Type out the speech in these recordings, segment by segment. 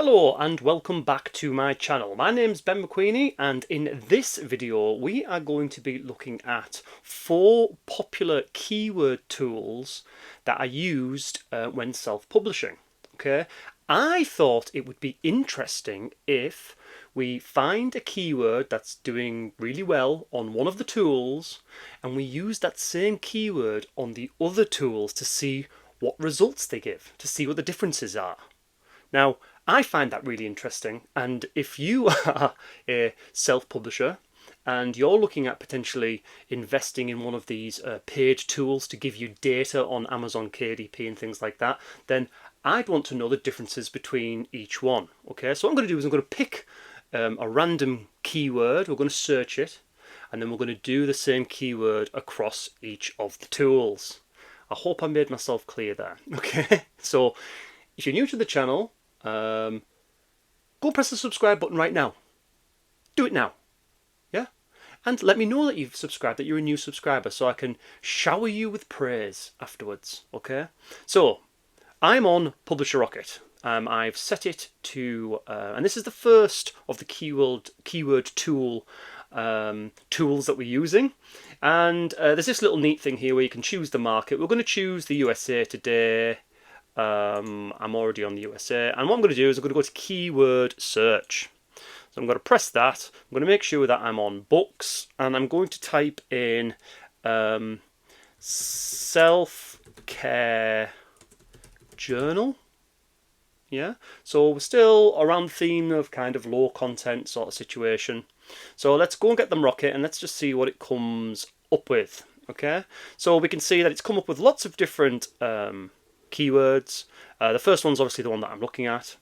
Hello and welcome back to my channel. My name's Ben McQueeney, and in this video we are going to be looking at 4 popular keyword tools that are used when self-publishing. Okay, I thought it would be interesting if we find a keyword that's doing really well on one of the tools and we use that same keyword on the other tools to see what results they give, to see what the differences are. Now, I find that really interesting, and if you are a self-publisher and you're looking at potentially investing in one of these paid tools to give you data on Amazon KDP and things like that, then I'd want to know the differences between each one. Okay, so what I'm going to do is I'm going to pick a random keyword, we're going to search it, and then we're going to do the same keyword across each of the tools. I hope I made myself clear there. Okay, so if you're new to the channel, go press the subscribe button right now. Do it now. Yeah? And let me know that you've subscribed, that you're a new subscriber, so I can shower you with praise afterwards. Okay? So, I'm on Publisher Rocket. I've set it to, and this is the first of the keyword tool tools that we're using. And there's this little neat thing here where you can choose the market. We're going to choose the USA today. I'm already on the USA, and what I'm going to do is I'm going to go to keyword search. So I'm going to press that. I'm going to make sure that I'm on books, and I'm going to type in self-care journal. Yeah, so we're still around the theme of kind of low content sort of situation. So let's go and get them rocket, and let's just see what it comes up with. Okay, so we can see that it's come up with lots of different keywords. The first one's obviously the one that I'm looking at,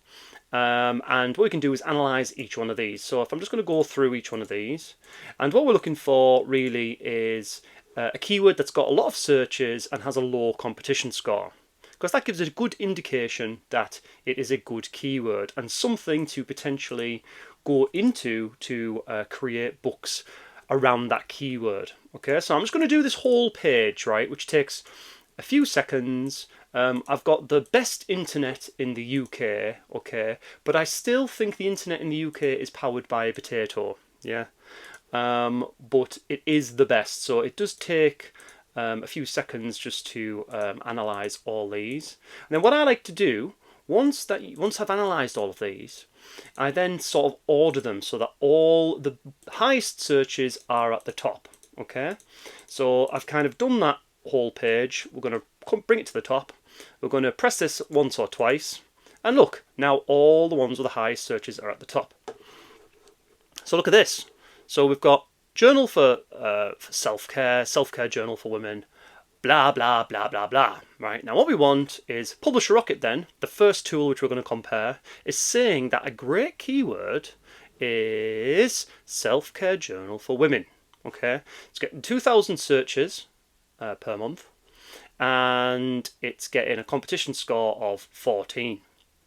and what we can do is analyze each one of these. So if I'm just going to go through each one of these, and what we're looking for really is a keyword that's got a lot of searches and has a low competition score, because that gives it a good indication that it is a good keyword and something to potentially go into to create books around that keyword. Okay, so I'm just going to do this whole page, right, which takes a few seconds. I've got the best internet in the UK, okay, but I still think the internet in the UK is powered by a potato, yeah, but it is the best, so it does take a few seconds just to analyse all these. And then what I like to do, once I've analysed all of these, I then sort of order them so that all the highest searches are at the top, okay, so I've kind of done that whole page. We're going to bring it to the top. We're going to press this once or twice, and look, now all the ones with the highest searches are at the top. So look at this. So we've got journal for self-care, self-care journal for women, blah blah blah blah blah. Right, now what we want is Publisher Rocket. Then the first tool which we're going to compare is saying that a great keyword is self-care journal for women. Okay, it's getting 2,000 searches per month, and it's getting a competition score of 14,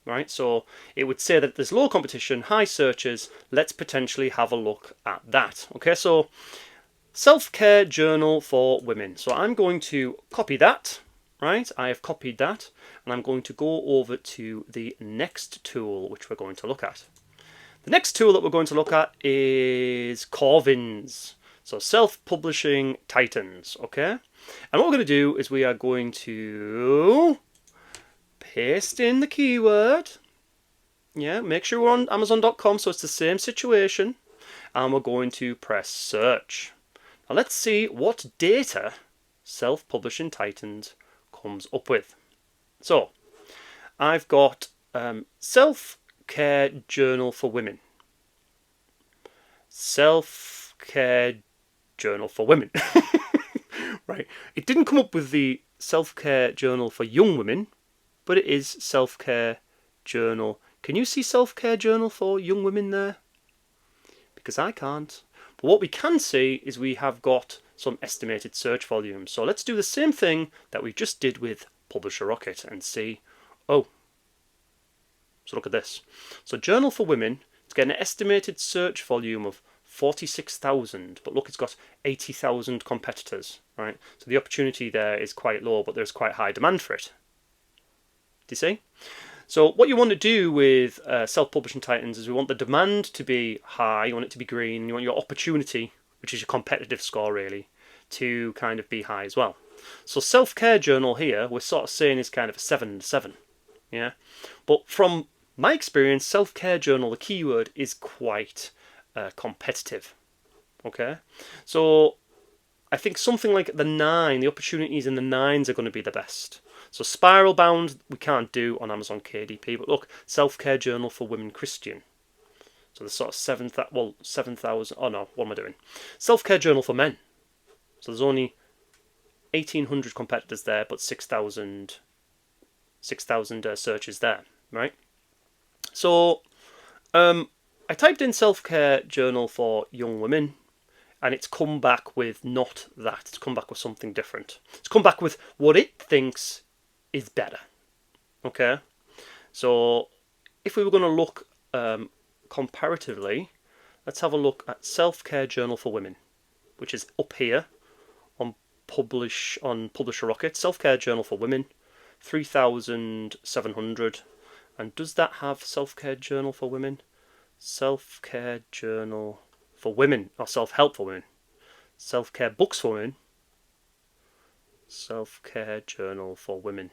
right? So it would say that there's low competition, high searches. Let's potentially have a look at that. Okay, so self-care journal for women. So I'm going to copy that, right? I have copied that, and I'm going to go over to the next tool which we're going to look at. The next tool that we're going to look at is Corvin's. So self-publishing titans, okay? And what we're going to do is we are going to paste in the keyword. Yeah, make sure we're on Amazon.com, so it's the same situation. And we're going to press search. Now let's see what data self-publishing titans comes up with. So I've got self-care journal for women. Self-care journal for women. Right, it didn't come up with the self-care journal for young women, but it is self-care journal. Can you see self-care journal for young women there? Because I can't. But what we can see is we have got some estimated search volume. So let's do the same thing that we just did with Publisher Rocket and see. Oh, so look at this. So journal for women, it's getting an estimated search volume of 46,000, but look, it's got 80,000 competitors, right? So the opportunity there is quite low, but there's quite high demand for it. Do you see? So what you want to do with self-publishing titans is we want the demand to be high, you want it to be green, and you want your opportunity, which is your competitive score really, to kind of be high as well. So self-care journal here, we're sort of saying is kind of a 7/7, yeah. But from my experience, self-care journal, the keyword is quite competitive, okay. So I think something like the 9, the opportunities in the 9s are going to be the best. So Spiral Bound we can't do on Amazon KDP, but look, Self-Care Journal for Women Christian. So the sort of 7,000. Oh no, what am I doing? Self-Care Journal for Men. So there's only 1,800 competitors there, but 6,000 searches there, right? So I typed in Self-Care Journal for Young Women, and it's come back with not that. It's come back with something different. It's come back with what it thinks is better. Okay? So if we were going to look comparatively, let's have a look at Self-Care Journal for Women, which is up here on Publisher Rocket. Self-Care Journal for Women, 3,700. And does that have Self-Care Journal for Women? Self-Care Journal for Women, or Self-Help for Women. Self-Care Books for Women. Self-Care Journal for Women.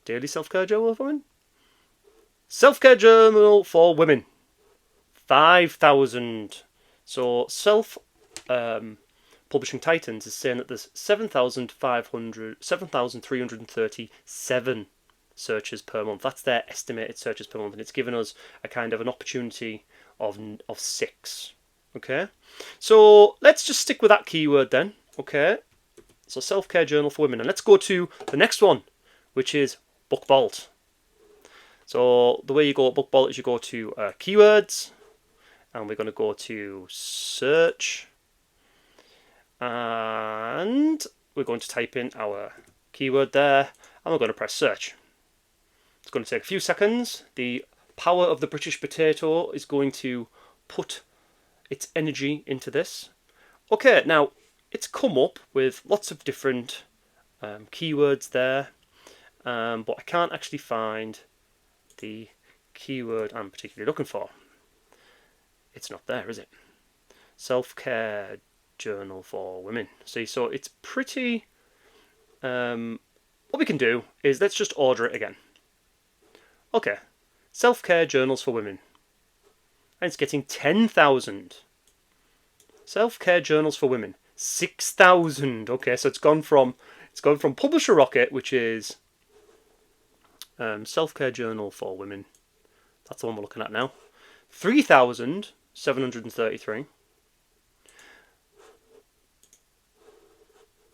Daily Self-Care Journal for Women? Self-Care Journal for Women. 5,000. So Publishing Titans is saying that there's 7,337 searches per month. That's their estimated searches per month, and it's given us a kind of an opportunity of 6. Okay, so let's just stick with that keyword then. Okay, so Self-Care Journal for Women, and let's go to the next one, which is Book Vault. So the way you go at Book Vault is you go to keywords, and we're going to go to search, and we're going to type in our keyword there, and we're going to press search. It's going to take a few seconds. The power of the British potato is going to put its energy into this. Okay, now it's come up with lots of different keywords there, but I can't actually find the keyword I'm particularly looking for. It's not there, is it? Self-Care Journal for Women. See, so it's pretty... what we can do is let's just order it again. Okay, Self-Care Journals for Women. And it's getting 10,000. Self-Care Journals for Women, 6,000. Okay, so it's gone from Publisher Rocket, which is Self-Care Journal for Women. That's the one we're looking at now. 3,733.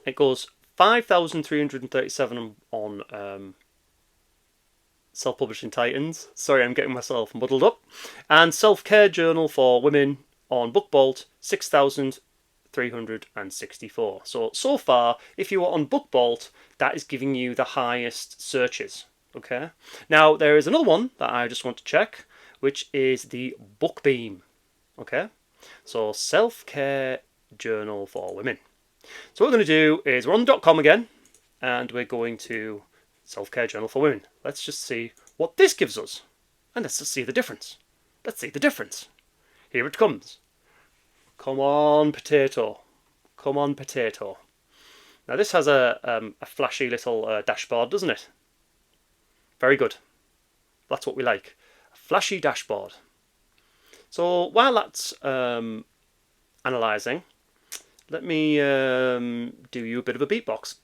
It goes 5,337 on Self-Publishing Titans. Sorry, I'm getting myself muddled up. And Self-Care Journal for Women on Book Vault, 6,364. So far, if you are on Book Vault, that is giving you the highest searches. Okay. Now, there is another one that I just want to check, which is the Bookbeam. Okay. So, Self-Care Journal for Women. So what we're going to do is we're on .com again, and we're going to Self-Care Journal for Women. Let's just see what this gives us, and let's just see the difference. Let's see the difference. Here it comes. Come on, potato. Come on, potato. Now this has a flashy little dashboard, doesn't it? Very good. That's what we like. A flashy dashboard. So while that's analysing, let me do you a bit of a beatbox.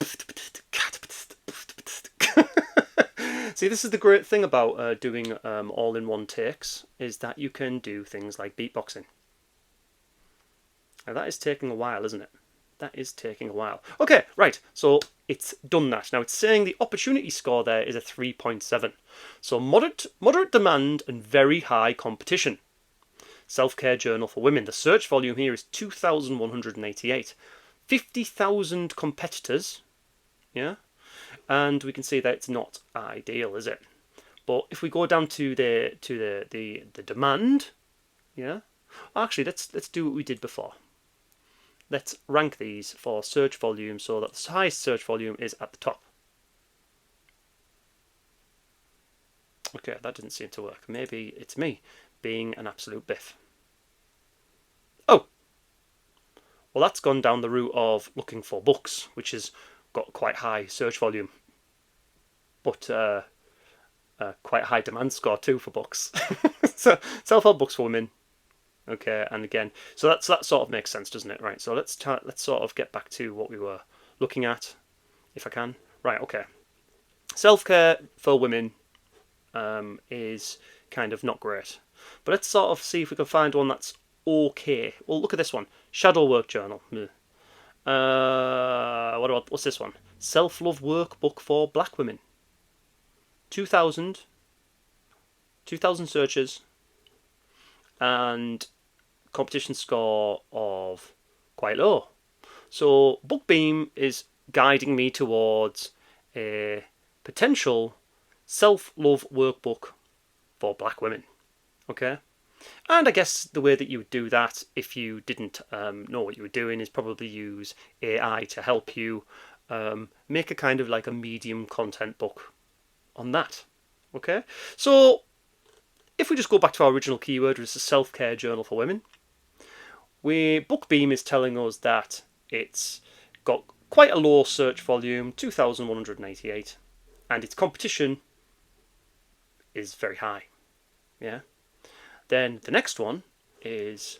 See, this is the great thing about doing all-in-one takes, is that you can do things like beatboxing. Now that is taking a while, isn't it? That is taking a while. Okay, right, so it's done that. Now it's saying the opportunity score there is a 3.7. So moderate demand and very high competition. Self-Care Journal for Women. The search volume here is 2,188. 50,000 competitors, yeah? And we can see that it's not ideal, is it? But if we go down to the demand, yeah? Actually, let's do what we did before. Let's rank these for search volume so that the highest search volume is at the top. Okay, that didn't seem to work. Maybe it's me being an absolute biff. Oh, well, that's gone down the route of looking for books, which has got quite high search volume, but quite high demand score too for books. So self-help books for women. Okay, and again, so that sort of makes sense, doesn't it? Right. So let's sort of get back to what we were looking at, if I can. Right. Okay. Self-care for women is kind of not great, but let's sort of see if we can find one that's okay. Well, look at this one: Shadow Work Journal. What's this one? Self-love workbook for black women. 2,000 searches and competition score of quite low. So Bookbeam is guiding me towards a potential self-love workbook for black women. Okay? And I guess the way that you would do that, if you didn't know what you were doing, is probably use AI to help you make a kind of like a medium content book on that. Okay? So if we just go back to our original keyword, which is a self-care journal for women, Bookbeam is telling us that it's got quite a low search volume, 2,188, and its competition is very high. Yeah. Then the next one is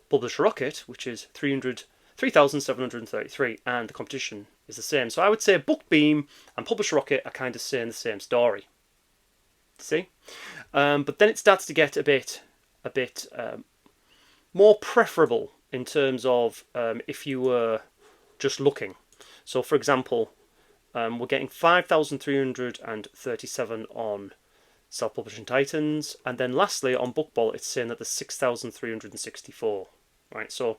Publisher Rocket, which is 3,733, and the competition is the same. So I would say Bookbeam and Publisher Rocket are kind of saying the same story. See? But then it starts to get a bit more preferable in terms of if you were just looking. So, for example, we're getting 5,337 on Self-Publishing Titans, and then lastly on BookBall it's saying that there's 6,364. Right, so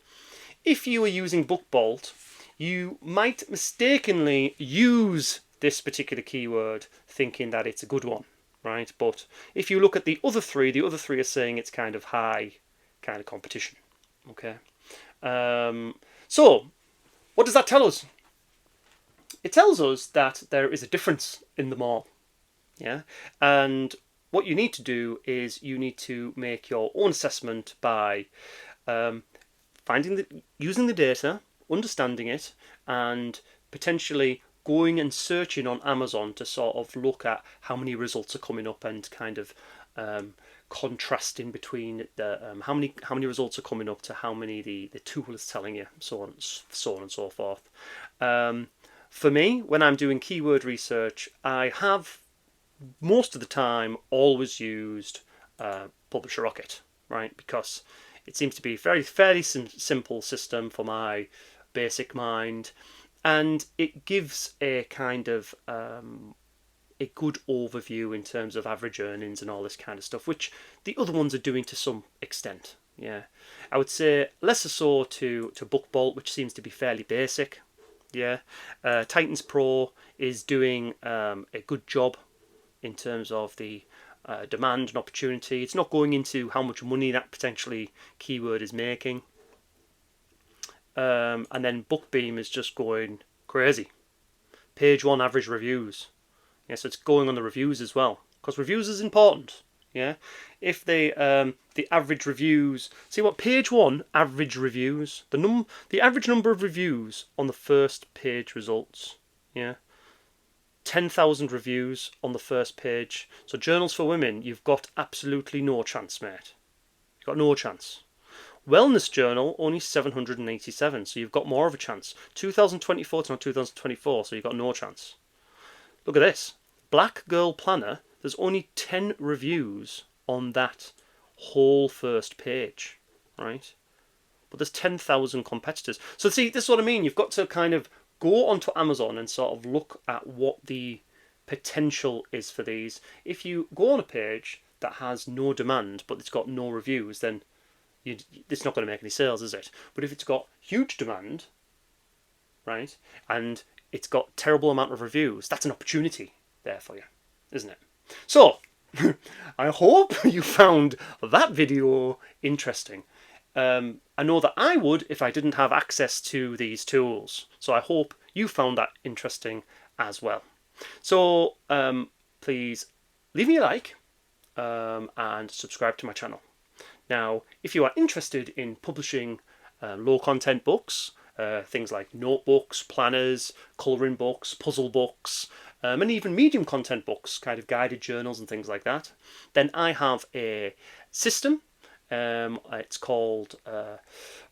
if you were using BookBolt, you might mistakenly use this particular keyword thinking that it's a good one, right? But if you look at the other three are saying it's kind of high kind of competition. Okay, so what does that tell us? It tells us that there is a difference in them all. Yeah, and what you need to do is you need to make your own assessment by using the data, understanding it, and potentially going and searching on Amazon to sort of look at how many results are coming up and kind of contrasting between the how many results are coming up to how many the tool is telling you, so on and so forth. For me, when I'm doing keyword research, I have most of the time always used Publisher Rocket, right? Because it seems to be a fairly simple system for my basic mind, and it gives a kind of a good overview in terms of average earnings and all this kind of stuff, which the other ones are doing to some extent. Yeah, I would say lesser so to BookBolt, which seems to be fairly basic. Yeah, Titans Pro is doing a good job in terms of the demand and opportunity. It's not going into how much money that potentially keyword is making. And then Bookbeam is just going crazy. Page 1 average reviews. Yeah, so it's going on the reviews as well, because reviews is important. Yeah, if the average reviews, see what page 1 average reviews, the average number of reviews on the first page results. Yeah, 10,000 reviews on the first page. So journals for women, you've got absolutely no chance, mate. You've got no chance. Wellness journal, only 787, so you've got more of a chance. 2024 to not 2024, so you've got no chance. Look at this. Black Girl Planner, there's only 10 reviews on that whole first page, right? But there's 10,000 competitors. So see, this is what I mean. You've got to kind of go onto Amazon and sort of look at what the potential is for these. If you go on a page that has no demand, but it's got no reviews, then it's not going to make any sales, is it? But if it's got huge demand, right, and it's got terrible amount of reviews, that's an opportunity there for you, isn't it? So, I hope you found that video interesting. I know that I would if I didn't have access to these tools. So I hope you found that interesting as well. So please leave me a like, and subscribe to my channel. Now, if you are interested in publishing low content books, things like notebooks, planners, colouring books, puzzle books, and even medium content books, kind of guided journals and things like that, then I have a system. It's called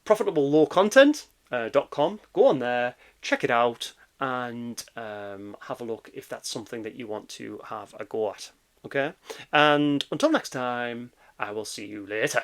profitablelowcontent.com. Go on there, check it out, and have a look if that's something that you want to have a go at. Okay? And until next time, I will see you later.